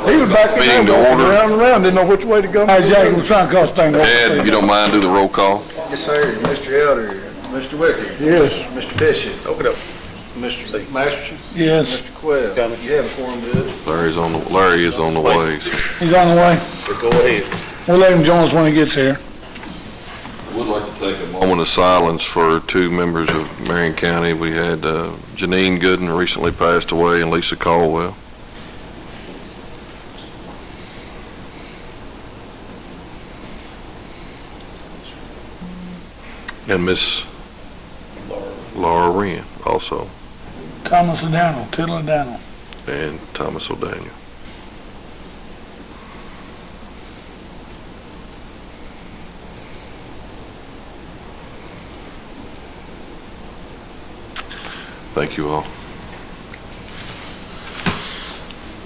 He was back in Meeting there to walking order. around and around, didn't know which way to go. Hey, Jackie, we're trying to call this thing off. Ed, if you don't mind, do the roll call. Yes, sir. Mr. Elder, Mr. Wicker. Yes. Mr. Bishop. Open up. Mr. Masterson. Yes, Mr. Quell. You have a quorum, Judge. Larry is on the way. So. he's on the way. So go ahead. We'll let him join us when he gets here. I would like to take a moment of silence for two members of Marion County. We had Janine Gooden recently passed away and Lisa Caldwell. And Miss Laura Wren also, Thomas O'Donnell, Tittle O'Donnell. and Thomas O'Daniel. Thank you all.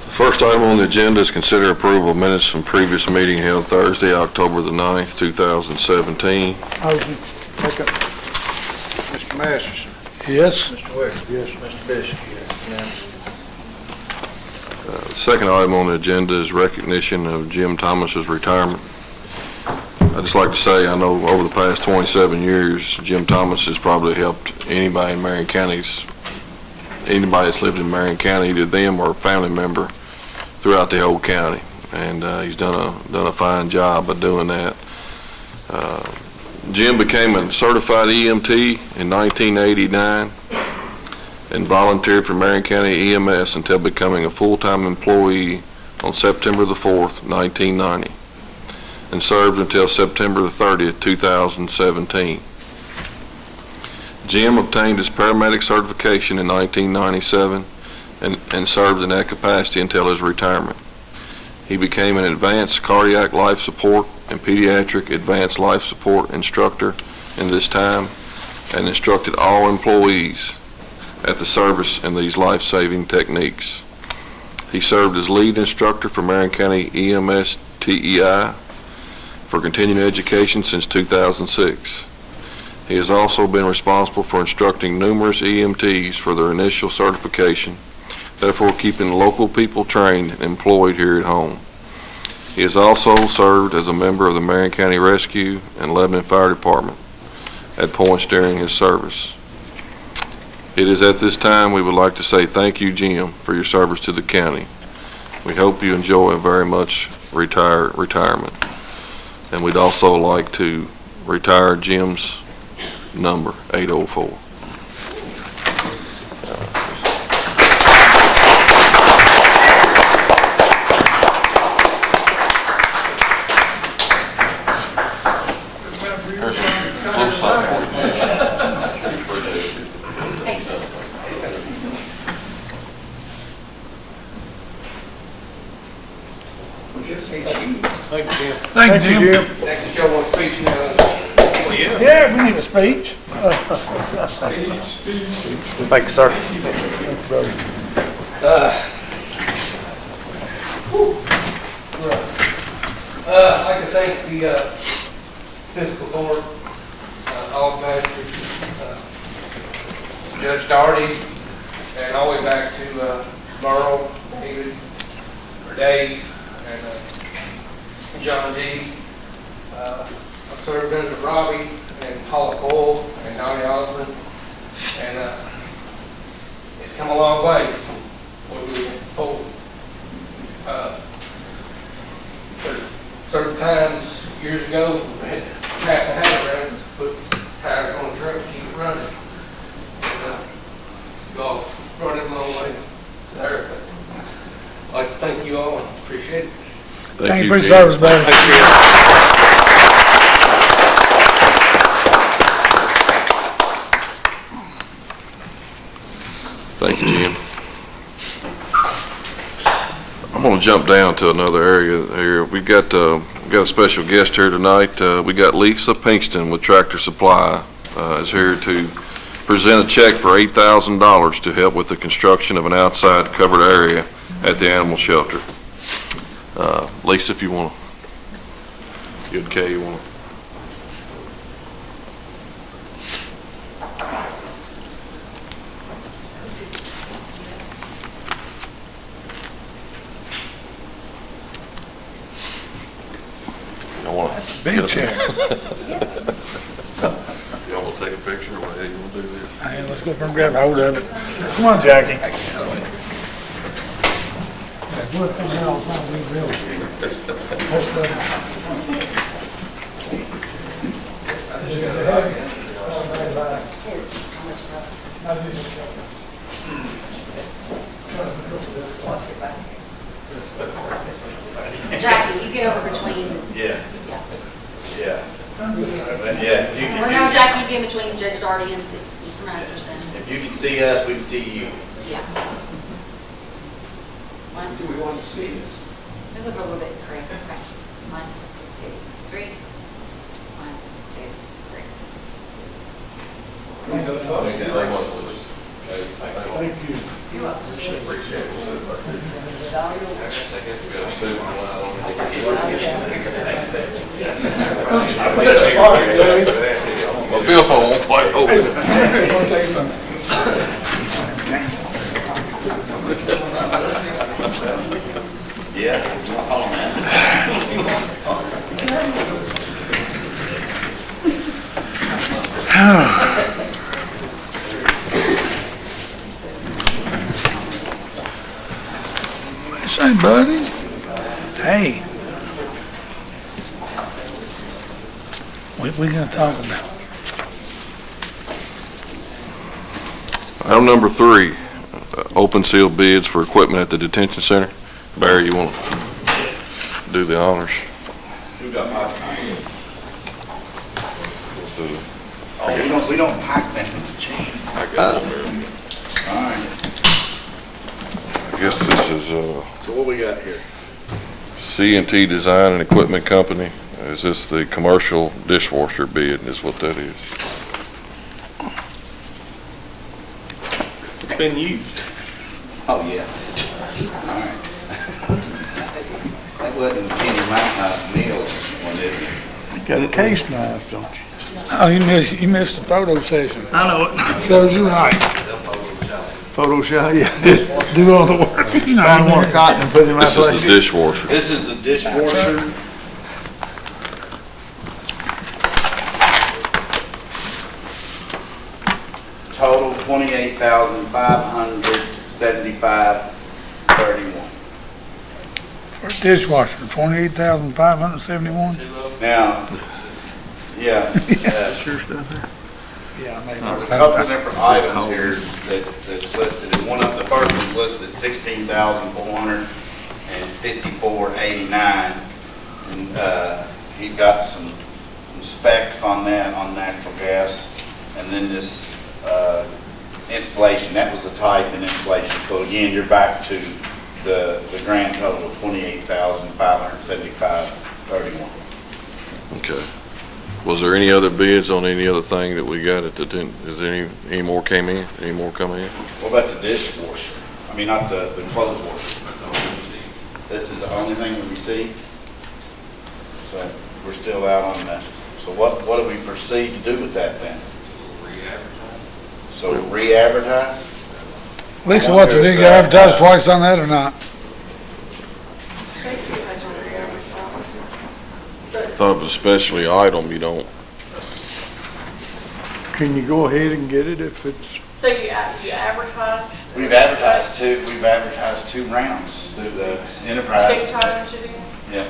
The first item on the agenda is consider approval of minutes from previous meeting held Thursday, October the 9th, 2017. Motion. Second. Mr. Masterson. Yes. Mr. Wicker. Yes. Mr. Bishop. Yes. The second item on the agenda is recognition of Jim Thomas's retirement. I'd just like to say, I know over the past 27 years, Jim Thomas has probably helped anybody in Marion County's, anybody that's lived in Marion County, either them or a family member throughout the whole county. And he's done a fine job of doing that. Jim became a certified EMT in 1989 and volunteered for Marion County EMS until becoming a full-time employee on September the 4th, 1990, and served until September the 30th, 2017. Jim obtained his paramedic certification in 1997 and served in that capacity until his retirement. He became an advanced cardiac life support and pediatric advanced life support instructor in this time and instructed all employees at the service in these life-saving techniques. He served as lead instructor for Marion County EMS TEI for continuing education since 2006. He has also been responsible for instructing numerous EMTs for their initial certification, therefore keeping local people trained and employed here at home. He has also served as a member of the Marion County Rescue and Lebanon Fire Department at points during his service. It is at this time we would like to say thank you, Jim, for your service to the county. We hope you enjoy a very much retirement. And we'd also like to retire Jim's number, 804. Thank you, Jim. Next, y'all want a speech now? Yeah, we need a speech. Thank you, sir. I'd like to thank the Fiscal Board, all managers, Judge Daugherty, and all the way back to Merle, David, or Dave, and John G. I've served under Robbie and Paula Cole and Donnie Osmond, and it's come a long way. We were told certain times years ago, we had half a hat around us, put tires on the truck and keep it running. And golf brought it a long way there. But I'd like to thank you all and appreciate it. Thank you for your Jim. service, buddy. Thank you, Jim. I'm going to jump down to another area here. We've got a special guest here tonight. We got Lisa Pinkston with Tractor Supply is here to present a check for $8,000 to help with the construction of an outside covered area at the animal shelter. Lisa, if you want to, good Kay, you want to. Big chair. Y'all want to take a picture, or how you want to do this? Hey, let's go up and grab hold of it. Come on, Jackie. Jackie, you get over between. Yeah. Yeah. But yeah, if you Or no, Jackie, you get between Judge Darty and Mr. Masterson. if you can see us, we can see you. Yeah. One. Do we want to see this? Move it a little bit, correct. Okay. 1, 2, 3. 1, 2, 3. Thank you very much, Lucas. Thank you. You're welcome. Appreciate it. My billfold won't quite open. Yeah. Oh, man. Say, buddy. Hey. What we gonna talk about? Item number 3, open seal bids for equipment at the detention center. Barry, you want to do the honors? Who got my time? Oh, we don't pack them with the chain. I got it. All right. I guess this is So what we got here? C&T Design and Equipment Company. Is this the commercial dishwasher bid is what that is? It's been used. Oh, yeah. All right. That wasn't Kenny Mountain meal one, is it? Got a case knife, don't you? Oh, you missed the photo session. I know it. Shows you right. Photoshop, yeah. Do all the work. You know, Find more cotton and put it in my This is place. the dishwasher. This is the dishwasher. Total $28,575.31. For a dishwasher, 28,571. Now, yeah, Sure stuff there. Yeah, I there's a made couple of different items here that's listed. And one of the first one's listed at $16,454.89. And, he got some specs on that, on natural gas. And then this, installation, that was the type and installation. So again, you're back to the grand total of $28,575.31. Okay. Was there any other bids on any other thing that we got at the, is there any more came in? Any more coming in? What about the dishwasher? I mean, not the clothes washer. This is the only thing we received. So we're still out on that. So what do we proceed to do with that then? So re-advertise? Lisa, what's the deal? You advertise twice on that or not? Thought it was a specialty item, you don't. Can you go ahead and get it if it's, So you advertise? We've advertised two rounds through the enterprise. Big times you do? Yeah.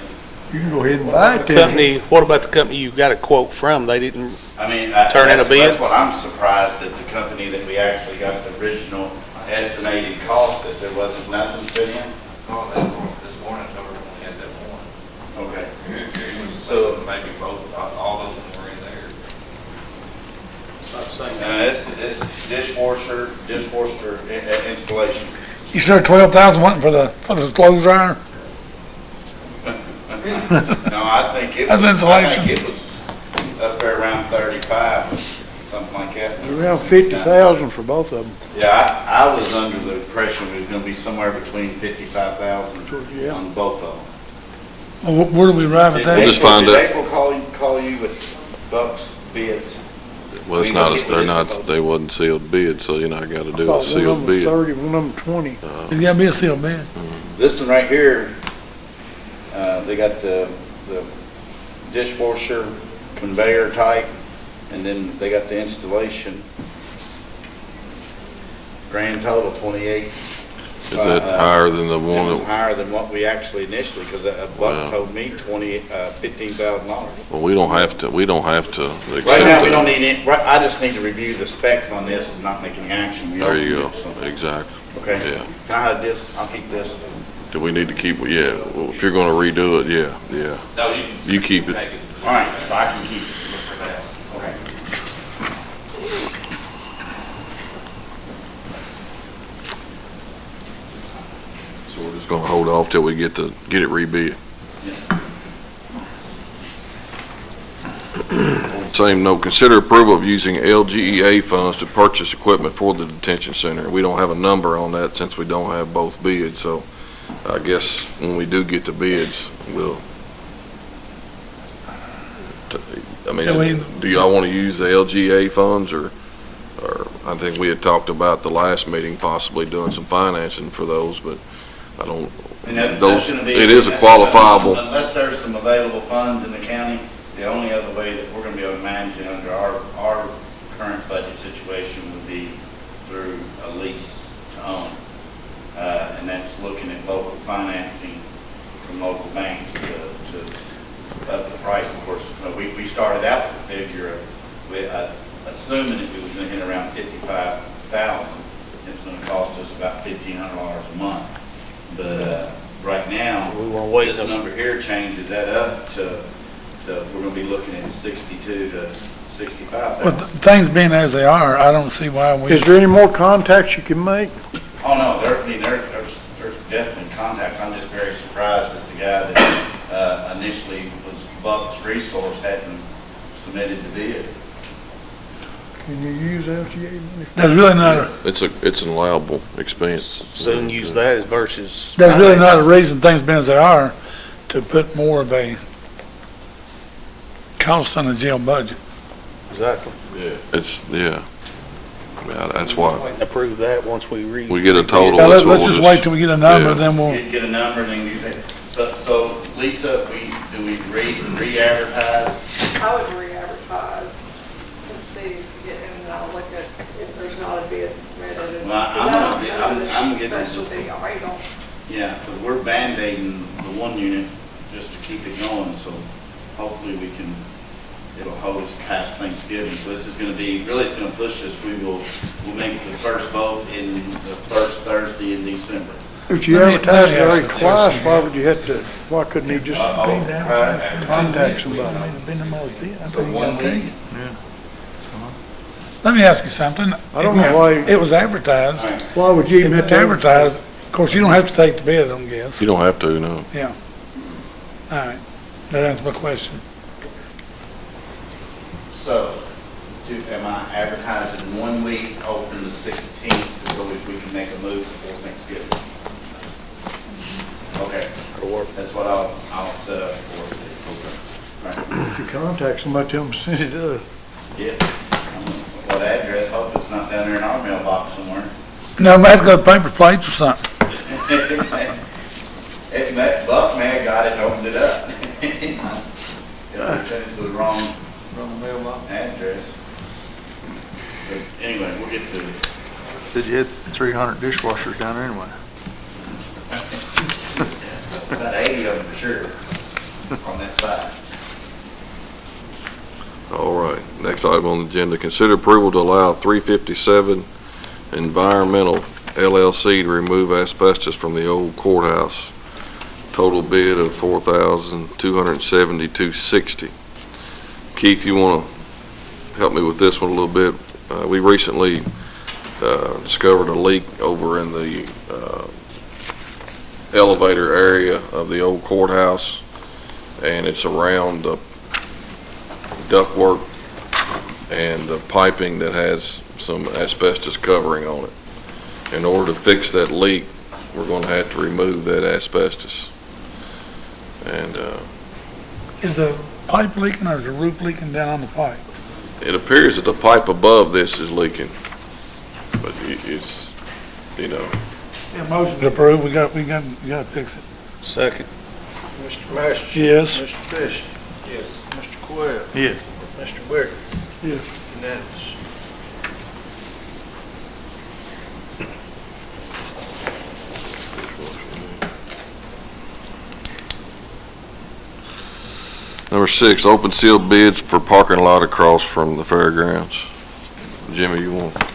you can go ahead and buy it then. Company, what about the company you got a quote from? They didn't, I mean, Turn in a that's- bid? That's what I'm surprised that the company that we actually got the original estimated cost, that there wasn't nothing set in. Oh, that one, this morning, I told her we only had that one. Okay. So maybe both, all of them were in there. This dishwasher installation. You said 12,000 wanting for the clothes dryer? No, I think it That's was, I insulation. think it was up there around 35, something like that. Around 50,000 for both of them. Yeah, I was under the impression it was gonna be somewhere between 55,000 Yeah. on both of them. Well, where do we arrive at Did that? We'll just find April- out. Did April call you with Buck's bids? Well, it's not, they're not, they wasn't sealed bid, so you know, I gotta do a One of sealed them was bid. 30, one of them 20. It's gotta be a sealed bid. This one right here, they got the dishwasher, conveyor type, and then they got the installation. Grand total 28. Is that higher than the It was one? higher than what we actually initially, because Wow. Buck told me $15,000. Well, we don't have to accept Right now, we don't that. need it, I just need to review the specs on this and not make any action. We There don't you need go, it, so- exactly. Okay, Yeah. can I have this? I'll keep this. Do we need to keep, yeah, well, if you're gonna redo it, yeah. No, You keep it. Take it. All right, so I can keep it. For now. Okay. So we're just gonna hold off till we get it rebid. Same note, consider approval of using LGEA funds to purchase equipment for the detention center. We don't have a number on that since we don't have both bids, so I guess when we do get the bids, we'll, I mean, do y'all want to use the LGA funds, or I think we had talked about the last meeting possibly doing some financing for those, but I don't, And that's those, gonna be. it is a qualifiable. Unless there's some available funds in the county, the only other way that we're gonna be able to manage it under our current budget situation would be through a lease to own. And that's looking at local financing from local banks to up the price. Of course, we started out with the figure of, assuming it was gonna hit around 55,000. It's gonna cost us about $1,500 a month. But, right now, We won't wait this till- number here changes that up to, we're gonna be looking at 62 to 65,000. But things being as they are, I don't see why we. Is there any more contacts you can make? Oh, no, there's definitely contacts. I'm just very surprised that the guy that initially was Buck's Resource hadn't submitted the bid. Can you use LGA money? There's really not a, It's an allowable expense. Soon use that versus. there's really not a reason things being as they are to put more of a cost on the jail budget. Exactly. Yeah, that's why. Approve that once we read. We get a total. Now, that's what let's we'll just wait till we get a number, yeah. then we'll, Get a number and then use it. So Lisa, do we re-advertise? I would re-advertise and see, and I'll look at if there's not a bid submitted. and- Well, I'm 'cause I don't gonna- know I'm- that I'm it's getting- specialty item. Yeah, because we're Band-Aiding the one unit just to keep it going, so hopefully it'll hold us past Thanksgiving. So this is gonna be, really it's gonna push us, we'll make the first vote in the first Thursday in December. If you Let me advertised ask already you a twice, question. why would you have to, why couldn't he just contact somebody? Let me ask you something. I don't know why- It was advertised. Why would you If even have it's to advertised, of course, you don't have to take the bid, I don't guess. You don't have to, no. Yeah. All right. That answers my question. So, am I advertising 1 week, open the 16th, so we can make a move before Thanksgiving? Okay, That'll work. that's what I'll set up for. Right. If you contact somebody, tell them to send it to us. Yeah. What address? Hope it's not down there in our mailbox somewhere. No, I have to go to paper plates or something. Buck may have got it and opened it up. It sent it to the wrong mailbox address. But anyway, we'll get to it. Said you had 300 dishwashers down there anyway. About 80 of them for sure on that side. All right, next item on the agenda, consider approval to allow 357 Environmental LLC to remove asbestos from the old courthouse. Total bid of $4,272.60. Keith, you want to help me with this one a little bit? We recently discovered a leak over in the elevator area of the old courthouse, and it's around the ductwork and the piping that has some asbestos covering on it. In order to fix that leak, we're going to have to remove that asbestos. And Is the pipe leaking or is the roof leaking down on the pipe? it appears that the pipe above this is leaking, but it's, you know, Yeah, motion to approve, we got to fix it. Second. Mr. Master. Yes. Mr. Fish. Yes. Mr. Coyle? Yes. Mr. Wicker? Yes. Unanimous. Number 6, open sealed bids for parking lot across from the fairgrounds. Jimmy, you want to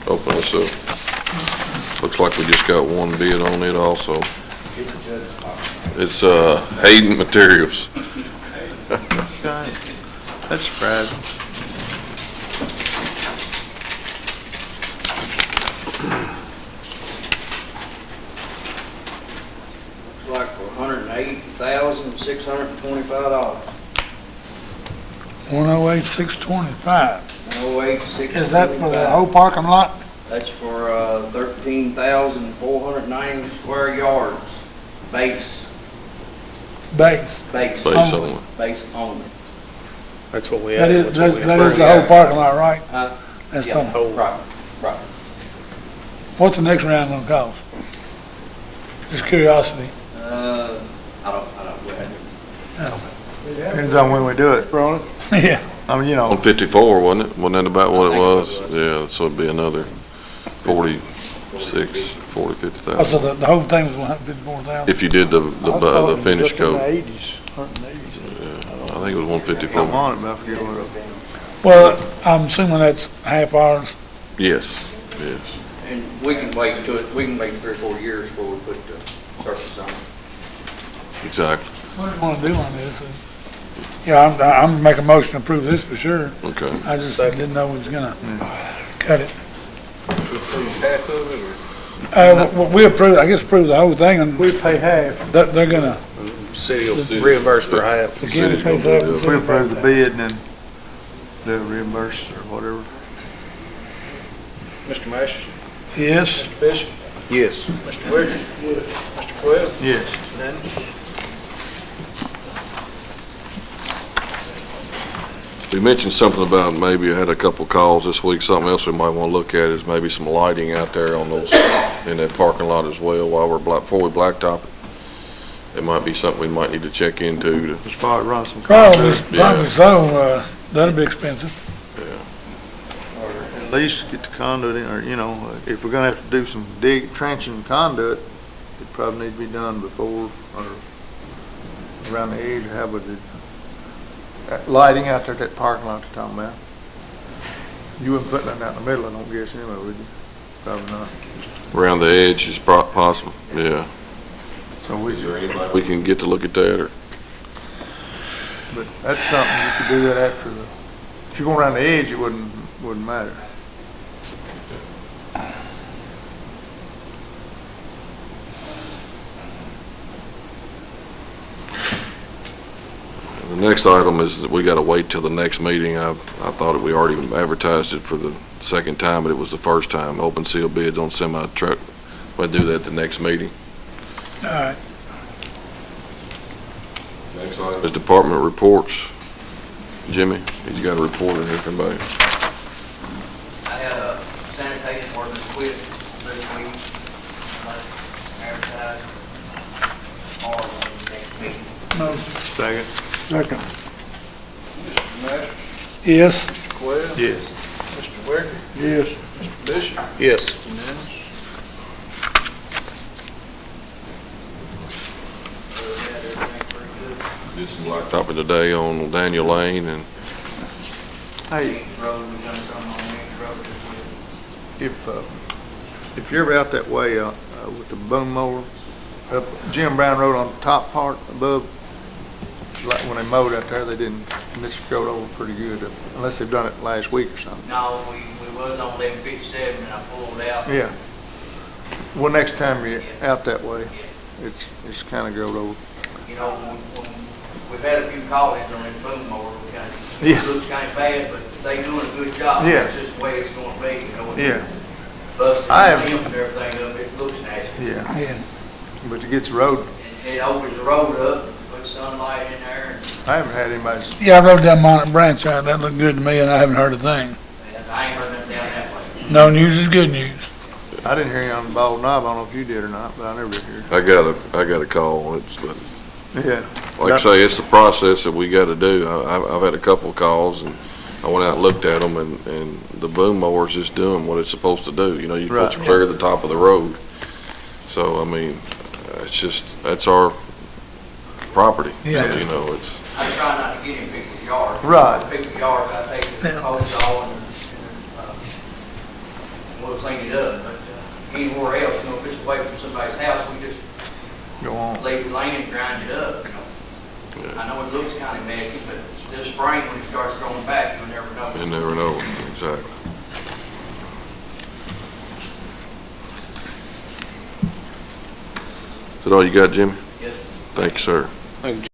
open this up? Looks like we just got one bid on it also. It's Hayden Materials. That's surprising. Looks like for $180,625. 108,625. 108,625. Is that for the whole parking lot? That's for 13,490 square yards, base Base. Base Only. only. base only. That's what we That had. is, That's what we that is approved. the whole parking lot, right? That's Yeah, the, right. what's the next round gonna cost? Just curiosity. I don't, go ahead. Depends on when we do it. Ron? Yeah. I mean, 154, wasn't it? Wasn't that about what it was? Yeah, so it'd be another 50,000. Oh, so the whole thing was 154,000? If you did the finish coat. I thought it was up in the 80s, 180s. I think it was I'm 154. on it, but I forget what it was. Well, I'm assuming that's half hours. Yes, yes. And we can wait 3 or 4 years before we put the surface on. Exactly. What do you wanna do on this? Yeah, I'm making a motion to approve this for sure. Okay. I just didn't know we was gonna cut it. Half of it, or? We approve, I guess approve the whole thing, and We pay half. they're gonna, City will reimburse for half. the county pays gonna half. do the it. city We approve pays the half. bid and then they'll reimburse or whatever. Mr. Masters? Yes, Mr. Bishop? Yes. Mr. Wicker? Yes. Mr. Coyle? Yes. Unanimous? We mentioned something about maybe had a couple calls this week. Something else we might want to look at is maybe some lighting out there on those, in that parking lot as well while before we blacktop it. It might be something we might need to check into to, As far as running some probably, conduit, probably so, that'll be expensive. or at least get the conduit in, or, if we're gonna have to do some trenching conduit, it probably need to be done before or around the edge. How would it, lighting out there at that parking lot you're talking about? You wouldn't put nothing out in the middle, I don't guess, anyway, would you? Probably not. around the edge is possible, yeah. So We can get to look at that, or, but that's something you could do that after if you're going around the edge, it wouldn't matter. the next item is that we gotta wait till the next meeting. I thought we already advertised it for the second time, but it was the first time. Open seal bids on semi-truck. We'll do that at the next meeting. All right. Next item is department reports. Jimmy, you got a report in here from anybody? I had a sanitation worker quit this week. Advertised or next meeting. Motion. Second. Second. Mr. Masters? Yes. Mr. Coyle? Yes. Mr. Wicker? Yes. Mr. Bishop? Yes. Unanimous? Did some blacktopping today on Daniel Lane, and Hey, Road, we've done something on Wings Road this week. if you're ever out that way, with the boom mower, up Jim Brown Road on the top part above, like when they mowed out there, they didn't, and it's growed over pretty good, unless they've done it last week or something. No, we was on 1157 and I pulled out. Yeah. Well, next time you're out that way, it's kinda growed over. You know, when we've had a few call-ins on this boom mower, Yeah. it looks kind of bad, but they doing a good job. Yeah. It's just the way it's going to be, you know. Yeah, Busting I have- the limbs and everything up, it looks nasty. yeah, Yeah. but it gets the road, And it opens the road up, puts sunlight in there, I haven't had anybody, Yeah, I rode down Monterey Branch, that looked good to me, and I haven't heard a thing. and I ain't heard nothing down that way. No news is good news. I didn't hear you on the bald knob, I don't know if you did or not, but I never did hear. I got a call on it, but Yeah. Like I say, it's the process that we gotta do. I've had a couple of calls, and I went out and looked at them, and the boom mower's just doing what it's supposed to do. You know, you're supposed to Right. clear the top of the road. So, I mean, it's just, that's our property. Yeah. So, you know, it's, I try not to get in people's yards. Right. People's yards, I take the Yeah. hose off and we'll clean it up. But anywhere else, you know, if it's away from somebody's house, we just Go on. leave it laying and grind it up, you know. I know it looks kind of messy, but this spring when it starts growing back, you'll never know. you never know, exactly. Is that all you got, Jimmy? Yes. Thank you, sir. Thank you.